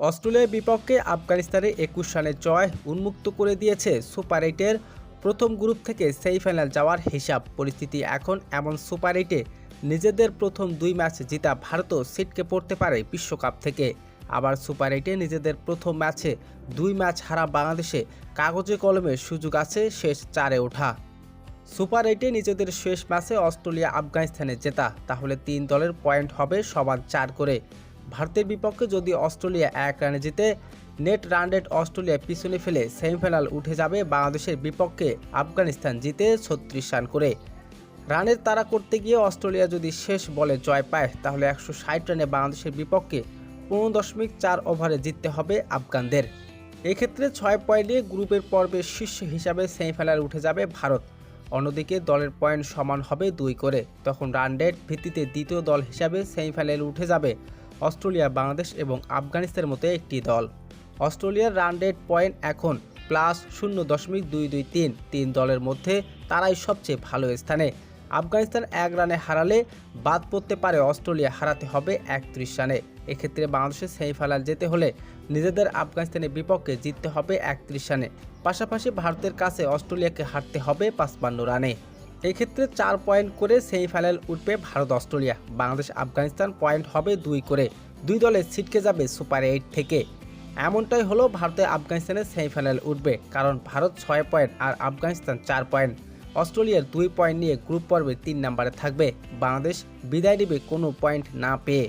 অস্ট্রেলিয়ার বিপক্ষে আফগানিস্তানের ২১ রানের জয় উন্মুক্ত করে দিয়েছে সুপার এইটের প্রথম গ্রুপ থেকে সেমিফাইনাল যাওয়ার হিসাব। পরিস্থিতি এখন এমন, সুপার এইটে নিজেদের প্রথম ২ ম্যাচ জিতা ভারতও ছিটকে পড়তে পারে বিশ্বকাপ থেকে। আবার সুপার এইটে নিজেদের প্রথম ম্যাচে ২ ম্যাচ হারা বাংলাদেশে কাগজে কলমে সুযোগ আছে শেষ ৪-এ ওঠা। সুপার এইটে নিজেদের শেষ ম্যাচে অস্ট্রেলিয়া আফগানিস্তানে জেতা, তাহলে ৩ দলের পয়েন্ট হবে সমান ৪ করে। ভারতের বিপক্ষে যদি অস্ট্রেলিয়া ১ রানে জিতে, নেট রান রেট অস্ট্রেলিয়া পিছনে ফেলে সেমিফাইনাল উঠে যাবে বাংলাদেশের বিপক্ষে আফগানিস্তান জিতে ৩৬ রান করে। রানের তাড়া করতে গিয়ে অস্ট্রেলিয়া যদি শেষ বলে জয় পায়, তাহলে ১৬০ রানে বাংলাদেশের বিপক্ষে ১৫.৪ ওভারে জিততে হবে আফগানদের। এক্ষেত্রে ৬ পয়েন্ট নিয়ে গ্রুপের পর্বের শীর্ষ হিসাবে সেমিফাইনাল উঠে যাবে ভারত। অন্যদিকে দলের পয়েন্ট সমান হবে ২ করে। তখন রান রেট ভিত্তিতে দ্বিতীয় দল হিসাবে সেমিফাইনালে উঠে যাবে অস্ট্রেলিয়া, বাংলাদেশ এবং আফগানিস্তানের মতো একটি দল। অস্ট্রেলিয়ার রান রেট পয়েন্ট এখন +0.223। ৩ দলের মধ্যে তারাই সবচেয়ে ভালো স্থানে। আফগানিস্তান ১ রানে হারালে বাদ পড়তে পারে অস্ট্রেলিয়া, হারাতে হবে ৩১ রানে। এক্ষেত্রে বাংলাদেশের সেমিফাইনাল যেতে হলে নিজেদের আফগানিস্তানের বিপক্ষে জিততে হবে ৩১ রানে। পাশাপাশি ভারতের কাছে অস্ট্রেলিয়াকে হারতে হবে ৫৫ রানে। এক্ষেত্রে ৪ পয়েন্ট করে সেমিফাইনাল উঠবে ভারত অস্ট্রেলিয়া। বাংলাদেশ আফগানিস্তান পয়েন্ট হবে ২ করে। ২ দলে ছিটকে যাবে সুপার এইট থেকে। এমনটাই হলো ভারতে আফগানিস্তানের সেমিফাইনাল উঠবে, কারণ ভারত ৬ পয়েন্ট আর আফগানিস্তান ৪ পয়েন্ট। অস্ট্রেলিয়ার ২ পয়েন্ট নিয়ে গ্রুপ পর্বে ৩ নম্বরে থাকবে। বাংলাদেশ বিদায় নেবে কোনো পয়েন্ট না পেয়ে।